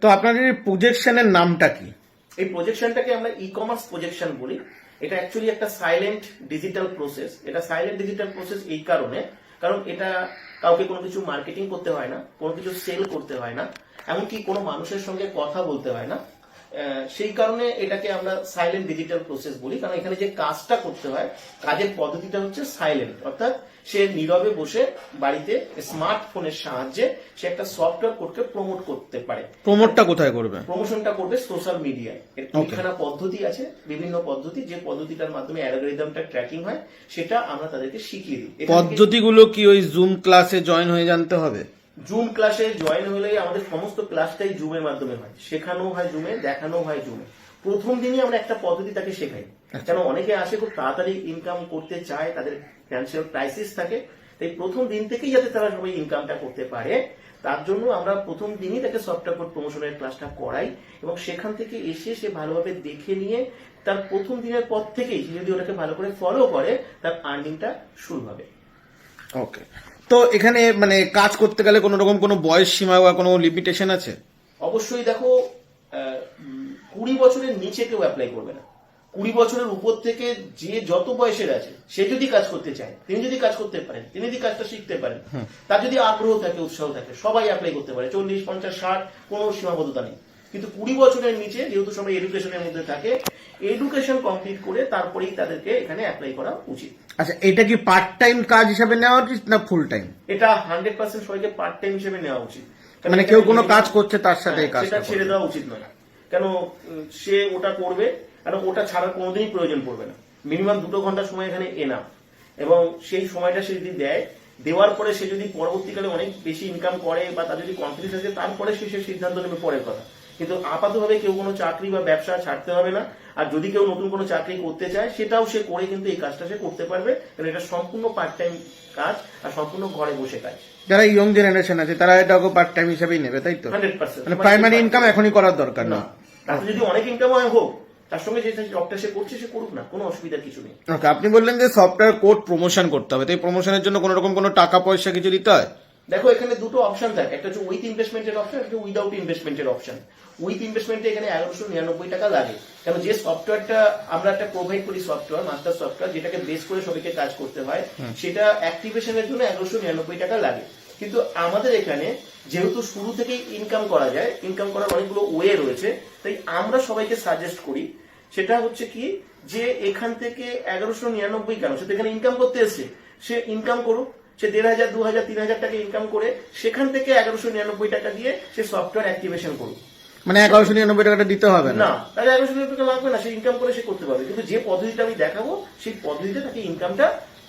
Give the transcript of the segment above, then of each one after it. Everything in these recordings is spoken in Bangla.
তো আপনাদের এই প্রজেকশনের নামটা কি? এই প্রজেকশনটাকে আমরা ই কমার্স প্রজেকশন বলি। এটা অ্যাকচুয়ালি একটা সাইলেন্ট ডিজিটাল প্রসেস। এটা সাইলেন্ট ডিজিটাল প্রসেস এই কারণে, কারণ এটা কাউকে কোনো কিছু মার্কেটিং করতে হয় না, কোনো কিছু সেল করতে হয় না, এমনকি কোনো মানুষের সঙ্গে কথা বলতে হয় না। সেই কারণে এটাকে আমরা সাইলেন্ট ডিজিটাল প্রসেস বলি, কারণ এখানে যে কাজটা করতে হয়, কাজের পদ্ধতিটা হচ্ছে সাইলেন্ট, অর্থাৎ সে নীরবে বসে বাড়িতে স্মার্টফোনের সাহায্যে সে একটা সফটওয়্যার কোডকে প্রমোট করতে পারে। প্রমোটটা কোথায় করবে? প্রমোশনটা করবে সোশ্যাল মিডিয়ায়। এখানে পদ্ধতি আছে, বিভিন্ন পদ্ধতি, যে পদ্ধতিটার মাধ্যমে অ্যালগরিদমটা ট্র্যাকিং হয় সেটা আমরা তাদেরকে শিখিয়ে দিই। পদ্ধতিগুলো কি ওই জুম ক্লাসে জয়েন হয়ে জানতে হবে? জুম ক্লাসে জয়েন হলে আমাদের সমস্ত ক্লাসটাই জুমের মাধ্যমে হয়, শেখানো হয় জুমে, দেখানো হয় জুমে। প্রথম দিনই আমরা একটা পদ্ধতি তাকে শেখাই, কেন অনেকে আসে খুব তাড়াতাড়ি ইনকাম করতে চায়, তাদের ফিনান্সিয়াল ক্রাইসিস থাকে, তাই প্রথম দিন থেকেই যাতে তারা সবাই ইনকামটা করতে পারে তার জন্য আমরা প্রথম দিনই তাকে সফটওয়্যার কোড প্রমোশনের ক্লাসটা করাই, এবং সেখান থেকে এসে সে ভালোভাবে দেখে নিয়ে তার প্রথম দিনের পর থেকেই যদি ওটাকে ভালো করে ফলো করে তার আর্নিংটা শুরু হবে। ওকে, তো এখানে মানে কাজ করতে গেলে কোনো রকম কোনো বয়স সীমা বা কোনো লিমিটেশন আছে? অবশ্যই দেখো, 20 বছরের নিচে কেউ অ্যাপ্লাই করবে না। 20 বছরের উপর থেকে যে যত বয়সের আছে সে যদি কাজ করতে চায়, তিনি যদি কাজ করতে পারেন, তিনি যদি কাজটা শিখতে পারেন, তার যদি আগ্রহ থাকে, উৎসাহ থাকে, সবাই অ্যাপ্লাই করতে পারে। 40, 50, 60 কোনো সীমাবদ্ধতা নেই। কিন্তু 20 বছরের নিচে যেহেতু সবাই এডুকেশনের মধ্যে থাকে, এডুকেশন কমপ্লিট করে তারপরেই তাদেরকে এখানে অ্যাপ্লাই করা উচিত। আচ্ছা, এটা কি পার্ট টাইম কাজ হিসাবে নেওয়া উচিত না ফুল টাইম? এটা 100% সবাইকে পার্ট টাইম হিসেবে নেওয়া উচিত। মানে কেউ কোনো কাজ করছে তার সাথে এই সেটা কাজটা ছেড়ে দেওয়া উচিত নয়, কেন সে ওটা করবে, কারণ ওটা ছাড়ার কোনোদিনই প্রয়োজন পড়বে না। মিনিমাম 2 ঘন্টা সময় এখানে এনাফ, এবং সেই সময়টা সে যদি দেয়, দেওয়ার পরে সে যদি পরবর্তীকালে অনেক বেশি ইনকাম করে বা তার যদি কনফিডেন্স আছে, তারপরে সে সিদ্ধান্ত নেবে পরের কথা। কিন্তু আপাতভাবে কেউ কোনো চাকরি বা ব্যবসা ছাড়তে হবে না। আর যদি কেউ নতুন কোনো চাকরি করতে চায় সেটাও সে করে কিন্তু এই কাজটা সে করতে পারবে, কারণ এটা সম্পূর্ণ পার্ট টাইম কাজ আর সম্পূর্ণ ঘরে বসে কাজ। যারা ইয়ং জেনারেশন আছে তারা এটাকে পার্ট টাইম হিসেবেই নেবে, তাই তো? 100%। মানে প্রাইমারি ইনকাম এখনই করার দরকার না। তাতে যদি অনেক ইনকাম হয় হোক, তার সঙ্গে যে জবটা সে করছে সে করুক না, কোনো অসুবিধার কিছু নেই। ওকে, আপনি বললেন যে সফটওয়্যার কোড প্রমোশন করতে হবে, তাই প্রমোশনের জন্য কোনো রকম কোনো টাকা পয়সা কিছু দিতে হয়? দেখো, এখানে দুটো অপশন থাকে, একটা হচ্ছে উইথ ইনভেস্টমেন্টের অপশন, একটা উইদাউট ইনভেস্টমেন্টের অপশন। উইথ ইনভেস্টমেন্টে এখানে 1199 টাকা লাগে, কারণ যে সফটওয়্যারটা আমরা একটা প্রোভাইড করি, সফটওয়্যার মাস্টার সফটওয়্যার, যেটাকে বেস করে সবাইকে কাজ করতে হয়, সেটা অ্যাক্টিভেশনের জন্য 1199 টাকা লাগে। কিন্তু আমাদের এখানে যেহেতু শুরু থেকেই ইনকাম করা যায়, ইনকাম করার অনেকগুলো ওয়ে রয়েছে, তাই আমরা সবাইকে সাজেস্ট করি সেটা হচ্ছে কি, যে এখান থেকে 1199 কেন, সে তো এখানে ইনকাম করতে এসছে, সে ইনকাম করুক, সে 1500, 2000, 3000 টাকা ইনকাম করে সেখান থেকে 1199 টাকা দিয়ে সে সফটওয়্যার অ্যাক্টিভেশন করুক। মানে 1199 টাকাটা দিতে হবে না, তাহলে 1199 টাকা লাগবে না, সে ইনকাম করে সে করতে পারবে। কিন্তু যে পদ্ধতিটা আমি দেখাবো সেই পদ্ধতিতে তাকে ইনকামটা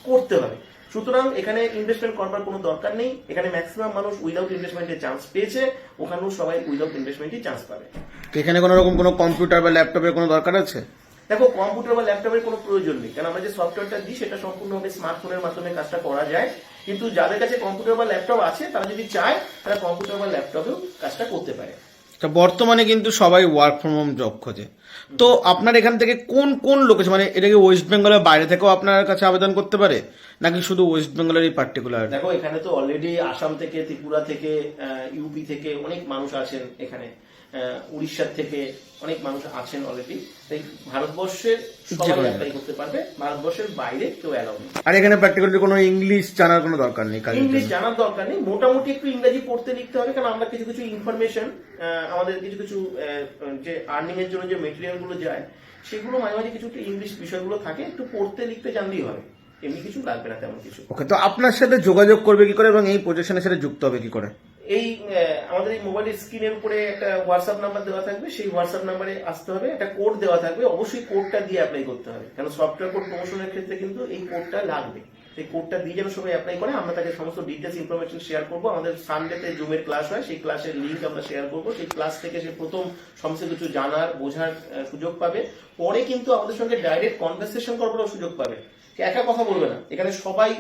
করতে হবে। সুতরাং এখানে ইনভেস্টমেন্ট করবার কোনো দরকার নেই। এখানে ম্যাক্সিমাম মানুষ উইদাউট ইনভেস্টমেন্টের চান্স পেয়েছে, ওখানেও সবাই উইদাউট ইনভেস্টমেন্টই চান্স পাবে। এখানে কোনো রকম কোনো কম্পিউটার বা ল্যাপটপের কোনো দরকার আছে? দেখো, কম্পিউটার বা ল্যাপটপের কোনো প্রয়োজন নেই, কারণ আমরা যে সফটওয়্যারটা দিই সেটা সম্পূর্ণভাবে স্মার্টফোনের মাধ্যমে কাজটা করা যায়। কিন্তু যাদের কাছে কম্পিউটার বা ল্যাপটপ আছে তারা যদি চায় তারা কম্পিউটার বা ল্যাপটপেও কাজটা করতে পারে। বর্তমানে কিন্তু সবাই ওয়ার্ক ফ্রম হোম জব খোঁজে, তো আপনার এখান থেকে কোন কোন লোকেশন, মানে এটা কি ওয়েস্ট বেঙ্গলের বাইরে থেকেও আপনার কাছে আবেদন করতে পারে নাকি শুধু ওয়েস্ট বেঙ্গলের এই পার্টিকুলার? দেখো, এখানে তো অলরেডি আসাম থেকে, ত্রিপুরা থেকে, ইউপি থেকে অনেক মানুষ আছেন, এখানে উড়িষ্যার থেকে অনেক মানুষ আছেন অলরেডি। তাই ভারতবর্ষের সবাই অ্যাপ্লাই করতে পারবে, ভারতবর্ষের বাইরে কেউ অ্যালাউ নেই। আর এখানে পার্টিকুলারলি কোনো ইংলিশ জানার কোনো দরকার নেই? ইংলিশ জানার দরকার নেই, মোটামুটি একটু ইংরেজি পড়তে লিখতে হবে, কারণ আমরা কিছু কিছু ইনফরমেশন, আমাদের কিছু কিছু যে আর্নিং এর জন্য যে মেটেরিয়াল গুলো যায় সেগুলো মাঝে মাঝে কিছু ইংলিশ বিষয়গুলো থাকে, একটু পড়তে লিখতে জানলেই হবে, এমনি কিছু লাগবে না তেমন কিছু। ওকে, তো আপনার সাথে যোগাযোগ করবে কি করে এবং এই প্রজেকশনের সাথে যুক্ত হবে কি করে? এই আমাদের এই মোবাইলের স্ক্রিনের উপরে একটা হোয়াটসঅ্যাপ নাম্বার দেওয়া থাকবে, সেই হোয়াটসঅ্যাপ নাম্বারে আসতে হবে, একটা কোড দেওয়া থাকবে, অবশ্যই কোডটা দিয়ে অ্যাপ্লাই করতে হবে, কারণ সফটওয়্যার কোড প্রমোশনের ক্ষেত্রে কিন্তু এই কোডটা লাগবে। সেই কোডটা দিয়ে যেন সবাই অ্যাপ্লাই করে, আমরা তাকে সমস্ত ডিটেলস ইনফরমেশন শেয়ার করবো। আমাদের সানডেতে জুমের ক্লাস হয়, সেই ক্লাসের লিঙ্ক আমরা শেয়ার করবো। সেই ক্লাস থেকে সে প্রথম সমস্ত কিছু জানার বোঝার সুযোগ পাবে, পরে কিন্তু আমাদের সঙ্গে ডাইরেক্ট কনভারসেশন করবার সুযোগ পাবে। সে একা কথা বলবে না, এখানে সবাই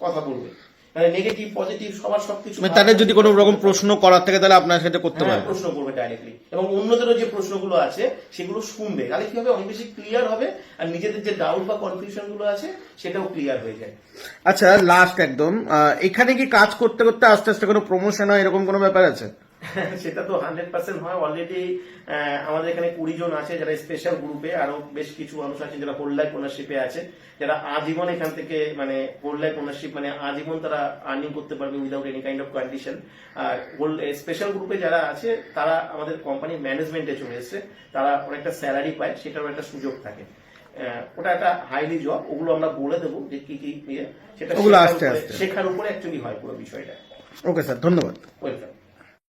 কথা বলবে, মানে নেগেটিভ পজিটিভ সবার সবকিছু। তাদের যদি কোনো রকম প্রশ্ন করার থাকে তাহলে আপনার সাথে করতে পারবে, প্রশ্ন করবে ডাইরেক্টলি, এবং অন্যদেরও যে প্রশ্নগুলো আছে সেগুলো শুনবে, তাহলে কি হবে, অনেক বেশি ক্লিয়ার হবে, আর নিজেদের যে ডাউট বা কনফিউশন গুলো আছে সেটাও ক্লিয়ার হয়ে যায়। আচ্ছা, লাস্ট একদম, এখানে কি কাজ করতে করতে আস্তে আস্তে কোনো প্রমোশন হয় এরকম কোনো ব্যাপার আছে? সেটা তো 100% হয় অলরেডি। আমাদের এখানে 20 জন আছে যারা স্পেশাল গ্রুপে, আরো বেশ কিছু মানুষ আছে যারা হোল লাইফ ওনারশিপে আছে, যারা আজীবন এখান থেকে মানে হোল লাইফ ওনারশিপ মানে আজীবন তারা আর্নিং করতে পারবে without any kind of condition. আর স্পেশাল গ্রুপে যারা আছে তারা আমাদের কোম্পানির ম্যানেজমেন্টে চলে এসছে, তারা অনেকটা স্যালারি পায়, সেটারও একটা সুযোগ থাকে। ওটা একটা হাইলি জব, ওগুলো আমরা বলে দেবো যে কি কি সেটা ওগুলো শেখার আস্তে উপরে- আস্তে। শেখার উপরে অ্যাকচুয়ালি হয় পুরো বিষয়টা। ওকে স্যার, ধন্যবাদ। ওয়েলকাম।